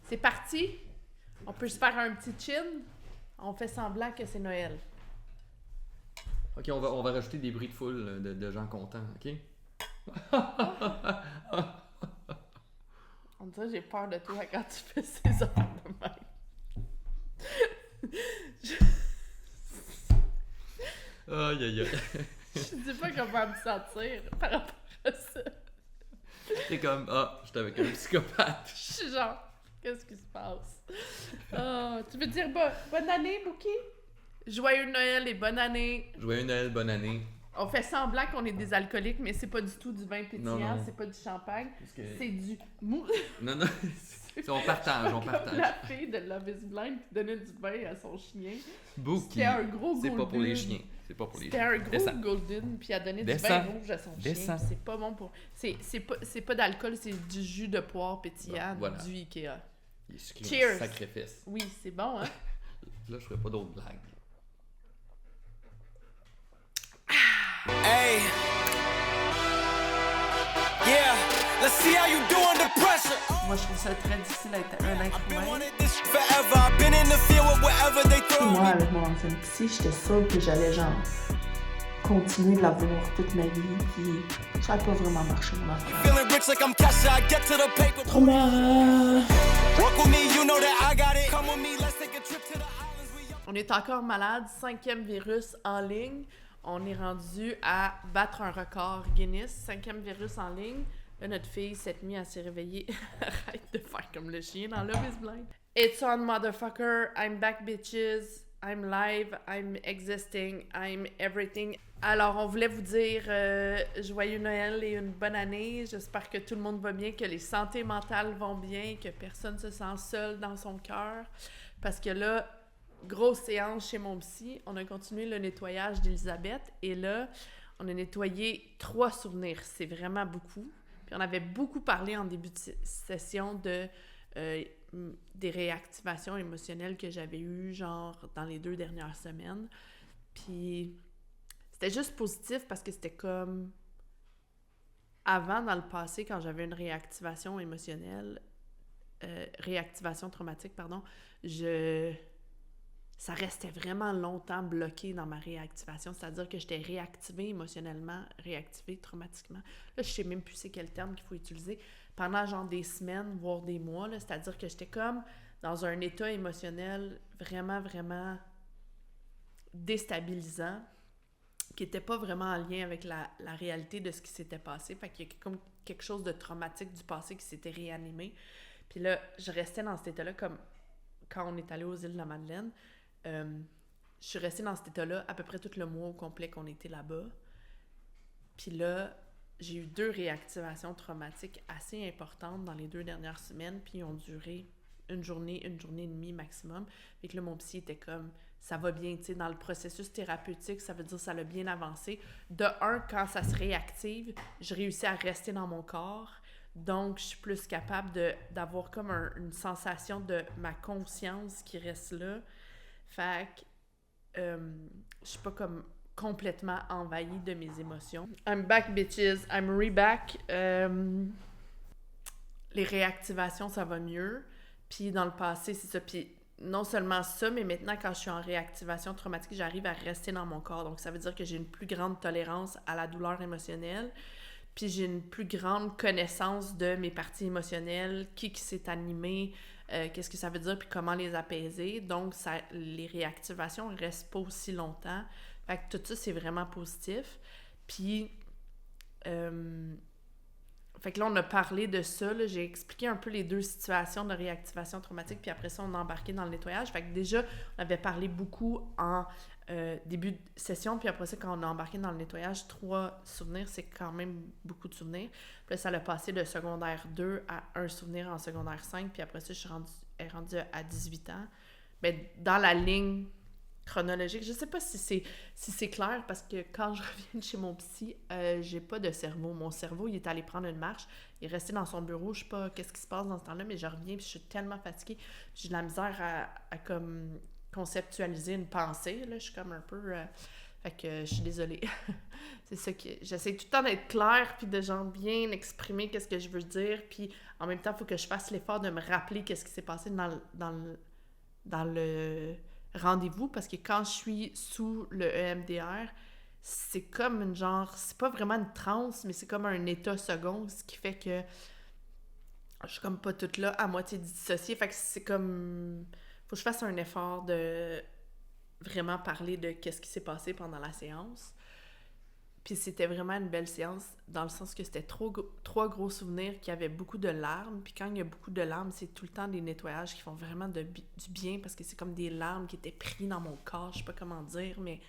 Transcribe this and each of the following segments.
C'est parti. On peut se faire un petit chin. On fait semblant que c'est Noël. Ok, on va rajouter des bruits de foule de gens contents, ok? On dirait que j'ai peur de toi quand tu fais ces affaires de même. Aïe aïe aïe. Je sais pas comment me sentir par rapport à ça. T'es comme, j'étais avec un psychopathe. Je suis genre, qu'est-ce qui se passe? Tu veux dire bonne année, Mookie? Joyeux Noël et bonne année. Joyeux Noël, bonne année. On fait semblant qu'on est des alcooliques, mais c'est pas du tout du vin pétillant, Non. c'est pas du champagne, Que... c'est du mou. Non, on partage, on partage. La fille de Love is Blind qui donnait du vin à son chien. Bookie. C'était un gros golden. C'est pas pour les chiens. C'est pas pour les chiens. C'était un gros golden, puis elle donnait du vin rouge à son chien. C'est pas bon pour... C'est pas d'alcool, c'est du jus de poire pétillant, bon, voilà. Du Ikea. Cheers! Sacrifice. Oui, c'est bon, hein? Là, je ferai pas d'autres blagues. Hey. Yeah, let's see how you do under pressure. Moi, je trouve ça très difficile d'être un être humain. Moi, avec mon ancienne psy, j'étais sûre que j'allais genre continuer de la voir toute ma vie, puis ça n'a pas vraiment marché, mon affaire. On est encore malade, 5e virus en ligne. On est rendu à battre un record Guinness, 5e virus en ligne. Là, notre fille, cette nuit, elle s'est réveillée. Arrête de faire comme le chien dans Love is Blind. It's on, motherfucker. I'm back, bitches. I'm live. I'm existing. I'm everything. Alors, on voulait vous dire joyeux Noël et une bonne année. J'espère que tout le monde va bien, que les santé mentales vont bien, que personne ne se sent seul dans son cœur. Parce que là, grosse séance chez mon psy. On a continué le nettoyage d'Elisabeth. Et là, on a nettoyé 3 souvenirs. C'est vraiment beaucoup. Puis on avait beaucoup parlé en début de session des réactivations émotionnelles que j'avais eues, genre, dans les 2 dernières semaines. Puis c'était juste positif parce que c'était comme... Avant, dans le passé, quand j'avais une réactivation émotionnelle, réactivation traumatique, pardon, ça restait vraiment longtemps bloqué dans ma réactivation, c'est-à-dire que j'étais réactivée émotionnellement, réactivée traumatiquement. Là, je sais même plus c'est quel terme qu'il faut utiliser. Pendant genre des semaines, voire des mois, là, c'est-à-dire que j'étais comme dans un état émotionnel vraiment, vraiment déstabilisant, qui n'était pas vraiment en lien avec la réalité de ce qui s'était passé. Fait qu'il y a comme quelque chose de traumatique du passé qui s'était réanimé. Puis là, je restais dans cet état-là comme quand on est allé aux îles de la Madeleine. Je suis restée dans cet état-là à peu près tout le mois au complet qu'on était là-bas. Puis là, j'ai eu 2 réactivations traumatiques assez importantes dans les 2 dernières semaines, puis ils ont duré une journée et demie maximum. Fait que là, mon psy était comme, ça va bien, tu sais, dans le processus thérapeutique, ça veut dire que ça a bien avancé. De un, quand ça se réactive, je réussis à rester dans mon corps. Donc, je suis plus capable d'avoir comme une sensation de ma conscience qui reste là. Fait que je suis pas comme complètement envahie de mes émotions. I'm back, bitches. I'm re-back. Les réactivations, ça va mieux. Puis dans le passé, c'est ça. Puis non seulement ça, mais maintenant, quand je suis en réactivation traumatique, j'arrive à rester dans mon corps. Donc, ça veut dire que j'ai une plus grande tolérance à la douleur émotionnelle. Puis j'ai une plus grande connaissance de mes parties émotionnelles, qui s'est animé, qu'est-ce que ça veut dire, puis comment les apaiser. Donc, les réactivations ne restent pas aussi longtemps. Fait que tout ça, c'est vraiment positif. Puis, fait que là, on a parlé de ça. Là, j'ai expliqué un peu les 2 situations de réactivation traumatique, puis après ça, on a embarqué dans le nettoyage. Fait que déjà, on avait parlé beaucoup en début de session, puis après ça, quand on a embarqué dans le nettoyage, 3 souvenirs, c'est quand même beaucoup de souvenirs. Puis là, ça l'a passé de secondaire 2 à un souvenir en secondaire 5, puis après ça, je suis rendue à 18 ans. Ben, dans la ligne chronologique, je sais pas si c'est clair, parce que quand je reviens de chez mon psy, j'ai pas de cerveau. Mon cerveau, il est allé prendre une marche, il est resté dans son bureau, je sais pas qu'est-ce qui se passe dans ce temps-là, mais je reviens, puis je suis tellement fatiguée, j'ai de la misère à comme conceptualiser une pensée, là, je suis comme un peu... Fait Fait que je suis désolée. C'est ça que j'essaie tout le temps d'être claire puis de genre bien exprimer qu'est-ce que je veux dire, puis en même temps, il faut que je fasse l'effort de me rappeler qu'est-ce qui s'est passé dans le rendez-vous, parce que quand je suis sous le EMDR, c'est comme une genre, c'est pas vraiment une transe, mais c'est comme un état second, ce qui fait que je suis comme pas toute là, à moitié dissociée, fait que c'est comme, faut que je fasse un effort de vraiment parler de qu'est-ce qui s'est passé pendant la séance. Puis c'était vraiment une belle séance, dans le sens que c'était trois gros souvenirs, qu'il y avait beaucoup de larmes. Puis quand il y a beaucoup de larmes, c'est tout le temps des nettoyages qui font vraiment du bien, parce que c'est comme des larmes qui étaient prises dans mon corps, je sais pas comment dire, mais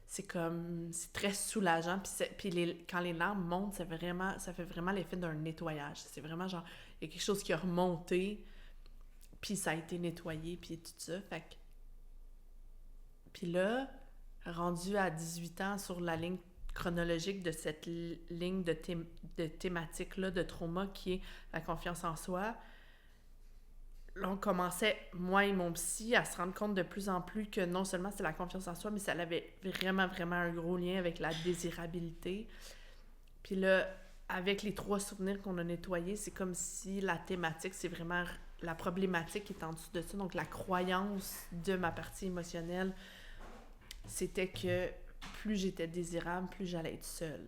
c'est comme, c'est très soulageant. Puis quand les larmes montent, ça fait vraiment l'effet d'un nettoyage. C'est vraiment genre, il y a quelque chose qui a remonté, puis ça a été nettoyé, puis tout ça. Fait que... Puis là, rendu à 18 ans sur la ligne chronologique de cette ligne de thématique-là, de trauma, qui est la confiance en soi, là, on commençait, moi et mon psy, à se rendre compte de plus en plus que non seulement c'est la confiance en soi, mais ça avait vraiment, vraiment un gros lien avec la désirabilité. Puis là, avec les 3 souvenirs qu'on a nettoyés, c'est comme si la thématique, c'est vraiment la problématique qui est en dessous de ça. Donc, la croyance de ma partie émotionnelle, c'était que plus j'étais désirable, plus j'allais être seule.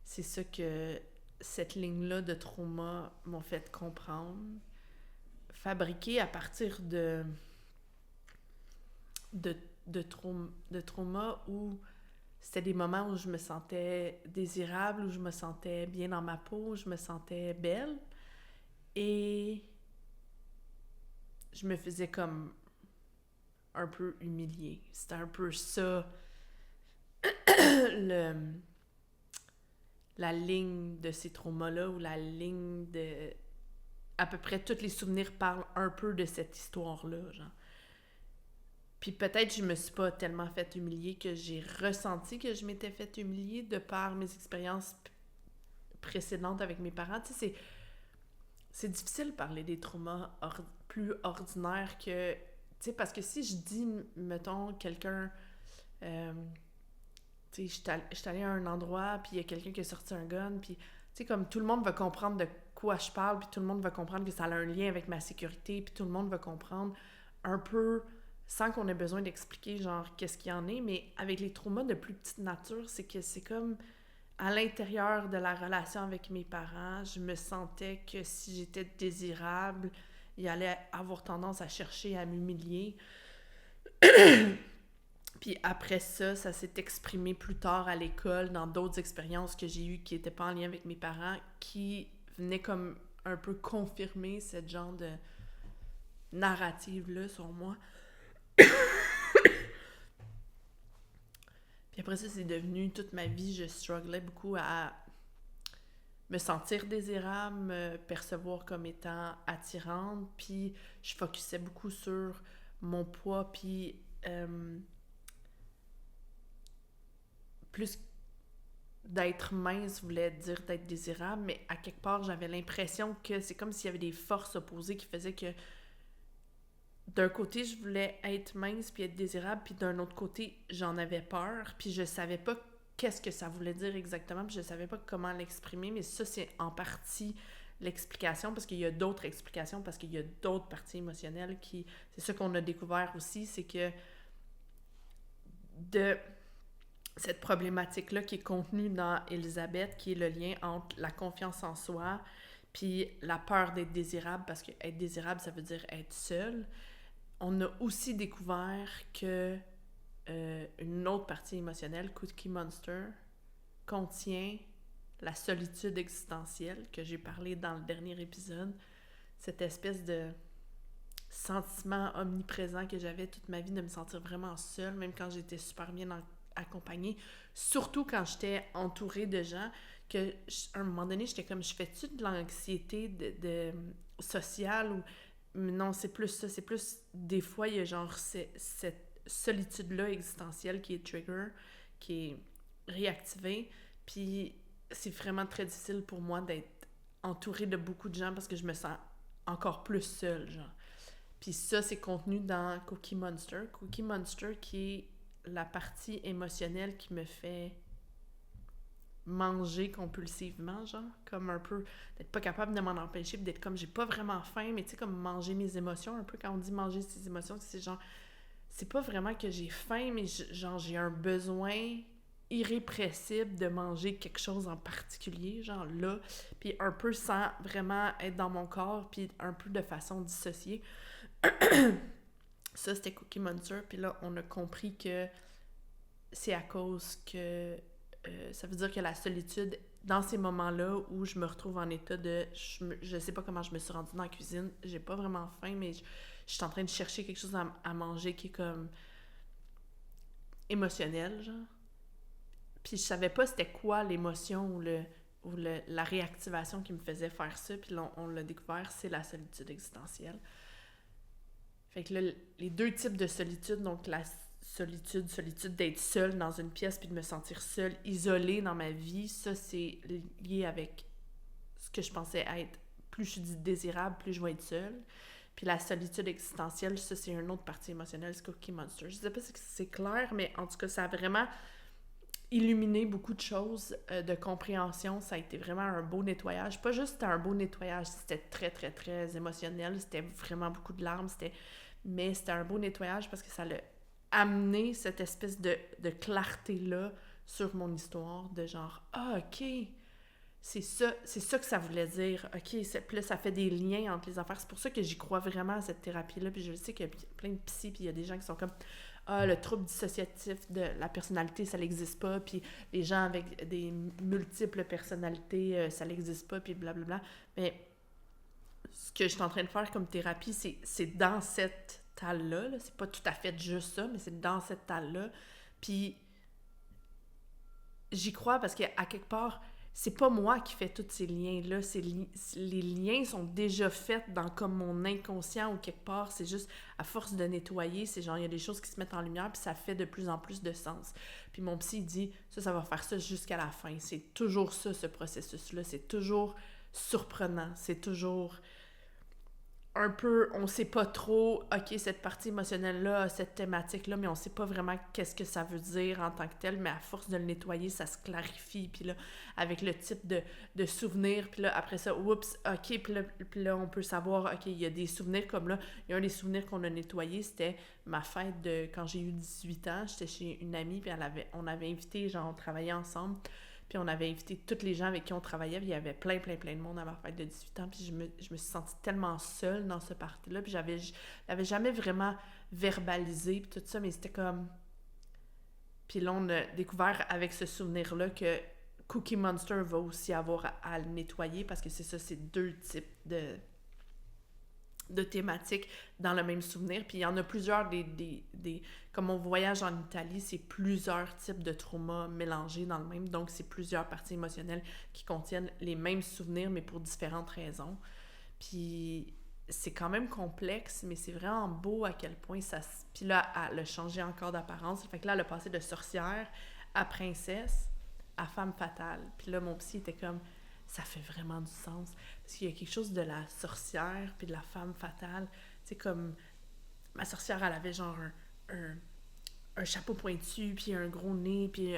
C'est ça que cette ligne-là de trauma m'a fait comprendre. Fabriquée à partir de trauma où c'était des moments où je me sentais désirable, où je me sentais bien dans ma peau, où je me sentais belle. Et je me faisais comme un peu humiliée. C'était un peu ça, la ligne de ces traumas-là, ou la ligne de... À peu près tous les souvenirs parlent un peu de cette histoire-là, genre. Puis peut-être je me suis pas tellement fait humilier que j'ai ressenti que je m'étais fait humilier de par mes expériences précédentes avec mes parents. Tu sais, c'est difficile de parler des traumas plus ordinaires que... Tu sais, parce que si je dis, mettons, quelqu'un... tu sais, je suis allée à un endroit, puis il y a quelqu'un qui a sorti un gun, puis... Tu sais, comme tout le monde va comprendre de quoi je parle, puis tout le monde va comprendre que ça a un lien avec ma sécurité, puis tout le monde va comprendre un peu, sans qu'on ait besoin d'expliquer, genre, qu'est-ce qu'il y en est. Mais avec les traumas de plus petite nature, c'est que c'est comme... À l'intérieur de la relation avec mes parents, je me sentais que si j'étais désirable, il allait avoir tendance à chercher à m'humilier. Puis après ça, ça s'est exprimé plus tard à l'école, dans d'autres expériences que j'ai eues qui n'étaient pas en lien avec mes parents, qui venaient comme un peu confirmer ce genre de narrative-là sur moi. Puis après ça, c'est devenu toute ma vie, je strugglais beaucoup à me sentir désirable, me percevoir comme étant attirante, puis je focusais beaucoup sur mon poids, puis plus d'être mince voulait dire d'être désirable, mais à quelque part, j'avais l'impression que c'est comme s'il y avait des forces opposées qui faisaient que d'un côté, je voulais être mince puis être désirable, puis d'un autre côté, j'en avais peur, puis je savais pas qu'est-ce que ça voulait dire exactement, puis je savais pas comment l'exprimer, mais ça, c'est en partie l'explication, parce qu'il y a d'autres explications, parce qu'il y a d'autres parties émotionnelles qui... C'est ça qu'on a découvert aussi, c'est que de cette problématique-là qui est contenue dans Elisabeth, qui est le lien entre la confiance en soi puis la peur d'être désirable, parce que être désirable, ça veut dire être seul. On a aussi découvert que une autre partie émotionnelle, Cookie Monster, contient la solitude existentielle, que j'ai parlé dans le dernier épisode. Cette espèce de sentiment omniprésent que j'avais toute ma vie de me sentir vraiment seule, même quand j'étais super bien accompagnée. Surtout quand j'étais entourée de gens que, à un moment donné, j'étais comme, je fais-tu de l'anxiété de sociale ou... Non, c'est plus ça. C'est plus, des fois, il y a genre cette solitude-là existentielle qui est trigger, qui est réactivée. Puis c'est vraiment très difficile pour moi d'être entourée de beaucoup de gens parce que je me sens encore plus seule, genre. Puis ça, c'est contenu dans Cookie Monster. Cookie Monster qui est la partie émotionnelle qui me fait manger compulsivement, genre, comme un peu, d'être pas capable de m'en empêcher, d'être comme, j'ai pas vraiment faim, mais tu sais, comme manger mes émotions, un peu, quand on dit manger ses émotions, c'est genre, c'est pas vraiment que j'ai faim, mais genre, j'ai un besoin irrépressible de manger quelque chose en particulier, genre là, puis un peu sans vraiment être dans mon corps, puis un peu de façon dissociée. Ça, c'était Cookie Monster, puis là, on a compris que c'est à cause que ça veut dire que la solitude, dans ces moments-là où je me retrouve en état de... Je sais pas comment je me suis rendue dans la cuisine, j'ai pas vraiment faim, mais je suis en train de chercher quelque chose à manger qui est comme émotionnel, genre. Puis je savais pas c'était quoi l'émotion ou la réactivation qui me faisait faire ça, puis là, on l'a découvert, c'est la solitude existentielle. Fait que là, les deux types de solitude, donc la solitude d'être seule dans une pièce puis de me sentir seule, isolée dans ma vie, ça, c'est lié avec ce que je pensais être. Plus je suis désirable, plus je vais être seule. Puis la solitude existentielle, ça, c'est une autre partie émotionnelle, c'est Cookie Monster. Je sais pas si c'est clair, mais en tout cas, ça a vraiment illuminé beaucoup de choses de compréhension. Ça a été vraiment un beau nettoyage. Pas juste un beau nettoyage, c'était très, très, très émotionnel. C'était vraiment beaucoup de larmes, mais c'était un beau nettoyage parce que ça l'a amené cette espèce de clarté-là sur mon histoire, de genre, ah, OK, c'est ça que ça voulait dire, OK, puis là, ça fait des liens entre les affaires. C'est pour ça que j'y crois vraiment à cette thérapie-là, puis je sais qu'il y a plein de psy, puis il y a des gens qui sont comme, ah, le trouble dissociatif de la personnalité, ça n'existe pas, puis les gens avec des multiples personnalités, ça n'existe pas, puis blablabla. Mais ce que je suis en train de faire comme thérapie, c'est dans cette talle-là, là. C'est pas tout à fait juste ça, mais c'est dans cette talle-là. Puis j'y crois parce qu'à quelque part, c'est pas moi qui fais tous ces liens-là. Les liens sont déjà faits dans comme mon inconscient ou quelque part. C'est juste à force de nettoyer, c'est genre il y a des choses qui se mettent en lumière puis ça fait de plus en plus de sens. Puis mon psy dit ça va faire ça jusqu'à la fin. C'est toujours ça, ce processus-là. C'est toujours surprenant. C'est toujours un peu, on sait pas trop, OK, cette partie émotionnelle-là, cette thématique-là, mais on sait pas vraiment qu'est-ce que ça veut dire en tant que tel, mais à force de le nettoyer, ça se clarifie, puis là, avec le type de souvenirs, puis là, après ça, oups, OK, puis là, on peut savoir, OK, il y a des souvenirs comme là, il y a un des souvenirs qu'on a nettoyé, c'était ma fête de quand j'ai eu 18 ans, j'étais chez une amie, puis on avait invité, genre, on travaillait ensemble, puis on avait invité tous les gens avec qui on travaillait, puis il y avait plein de monde à ma fête de 18 ans, puis je me suis sentie tellement seule dans ce party-là, puis j'avais jamais vraiment verbalisé, puis tout ça, mais c'était comme... Puis là, on a découvert avec ce souvenir-là que Cookie Monster va aussi avoir à le nettoyer, parce que c'est ça, c'est deux types de thématiques dans le même souvenir. Puis il y en a plusieurs comme mon voyage en Italie, c'est plusieurs types de traumas mélangés dans le même. Donc, c'est plusieurs parties émotionnelles qui contiennent les mêmes souvenirs, mais pour différentes raisons. Puis c'est quand même complexe, mais c'est vraiment beau à quel point ça... Puis là, elle a changé encore d'apparence. Fait que là, elle a passé de sorcière à princesse à femme fatale. Puis là, mon psy était comme... Ça fait vraiment du sens. Parce qu'il y a quelque chose de la sorcière puis de la femme fatale. Tu sais, comme... Ma sorcière, elle avait genre un chapeau pointu, puis un gros nez, puis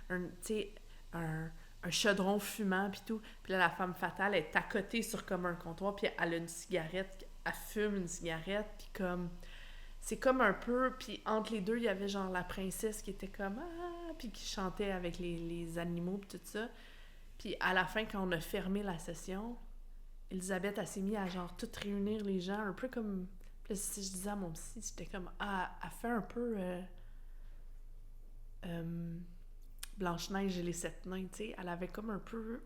tu sais, un chaudron fumant, puis tout. Puis là, la femme fatale est à côté sur comme un comptoir, puis elle a une cigarette, elle fume une cigarette, puis comme... C'est comme un peu... Puis entre les deux, il y avait genre la princesse qui était comme... Ah! Puis qui chantait avec les animaux, puis tout ça. Puis à la fin, quand on a fermé la session, Elisabeth, elle s'est mise à genre tout réunir les gens, un peu comme... Puis là, si je disais à mon psy, c'était comme... Ah, elle fait un peu... Blanche-Neige et les 7 nains, tu sais. Elle avait comme un peu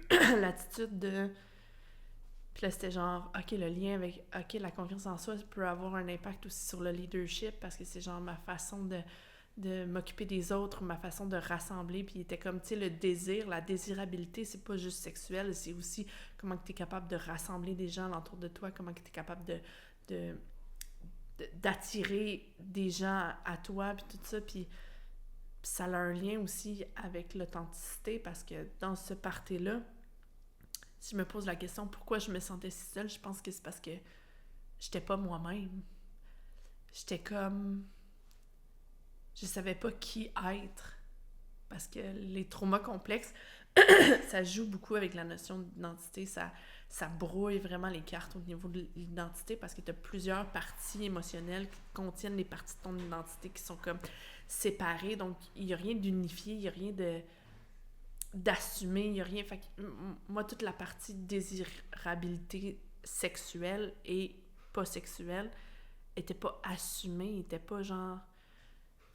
l'attitude de... Puis là, c'était genre, OK, le lien avec... OK, la confiance en soi peut avoir un impact aussi sur le leadership, parce que c'est genre ma façon de m'occuper des autres, ma façon de rassembler, puis il était comme, tu sais, le désir, la désirabilité, c'est pas juste sexuel, c'est aussi comment tu es capable de rassembler des gens autour de toi, comment tu es capable d'attirer des gens à toi, puis tout ça, puis ça a un lien aussi avec l'authenticité, parce que dans ce party-là, si je me pose la question pourquoi je me sentais si seule, je pense que c'est parce que j'étais pas moi-même. J'étais comme... je savais pas qui être. Parce que les traumas complexes, ça joue beaucoup avec la notion d'identité. Ça brouille vraiment les cartes au niveau de l'identité parce que tu as plusieurs parties émotionnelles qui contiennent les parties de ton identité qui sont comme séparées. Donc, il n'y a rien d'unifié, il n'y a rien d'assumé, il n'y a rien... Fait que, moi, toute la partie désirabilité sexuelle et pas sexuelle était pas assumée, était pas genre...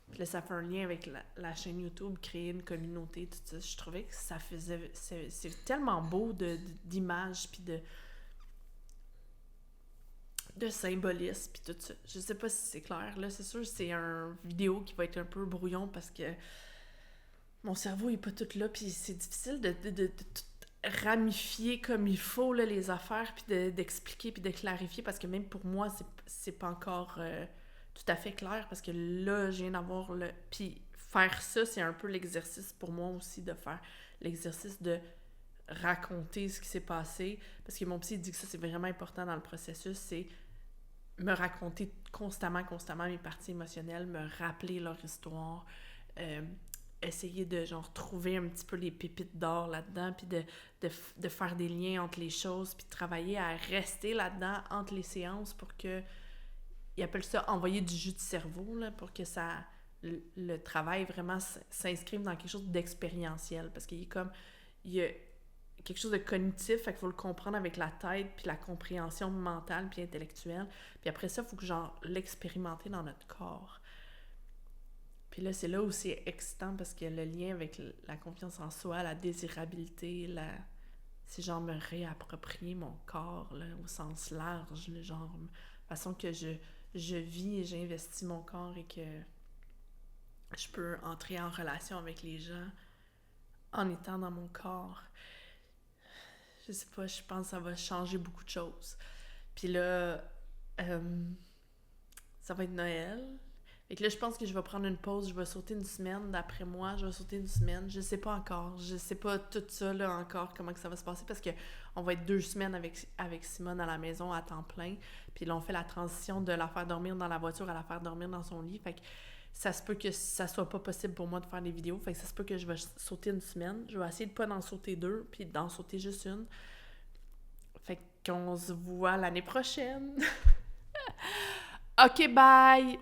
Puis là, ça fait un lien avec la chaîne YouTube, créer une communauté, tout ça. Je trouvais que ça faisait... C'est tellement beau d'images, puis de symbolisme, puis tout ça. Je sais pas si c'est clair. Là, c'est sûr, c'est une vidéo qui va être un peu brouillon parce que mon cerveau est pas tout là, puis c'est difficile de tout ramifier comme il faut là, les affaires, puis d'expliquer, puis de clarifier, parce que même pour moi, c'est pas encore... tout à fait clair, parce que là, je viens d'avoir le... Puis faire ça, c'est un peu l'exercice pour moi aussi, de faire l'exercice de raconter ce qui s'est passé, parce que mon psy dit que ça, c'est vraiment important dans le processus, c'est me raconter constamment mes parties émotionnelles, me rappeler leur histoire, essayer de genre trouver un petit peu les pépites d'or là-dedans, puis de faire des liens entre les choses, puis de travailler à rester là-dedans entre les séances pour que ils appellent ça envoyer du jus de cerveau, là, pour que le travail vraiment s'inscrive dans quelque chose d'expérientiel. Parce qu'il y a quelque chose de cognitif, fait qu'il faut le comprendre avec la tête, puis la compréhension mentale, puis intellectuelle. Puis après ça, il faut que l'expérimenter dans notre corps. Puis là, c'est là où c'est excitant, parce que le lien avec la confiance en soi, la désirabilité, c'est genre me réapproprier mon corps, là, au sens large, là, genre façon que je vis et j'investis mon corps et que je peux entrer en relation avec les gens en étant dans mon corps. Je sais pas, je pense que ça va changer beaucoup de choses. Puis là, ça va être Noël. Et que là, je pense que je vais prendre une pause, je vais sauter une semaine. D'après moi, je vais sauter une semaine. Je sais pas encore. Je sais pas tout ça là encore, comment que ça va se passer, parce que on va être 2 semaines avec Simone à la maison à temps plein. Puis là, on fait la transition de la faire dormir dans la voiture à la faire dormir dans son lit. Fait que ça se peut que ça soit pas possible pour moi de faire des vidéos. Fait que ça se peut que je vais sauter une semaine. Je vais essayer de pas d'en sauter 2, puis d'en sauter juste une. Fait qu'on se voit l'année prochaine. OK, bye!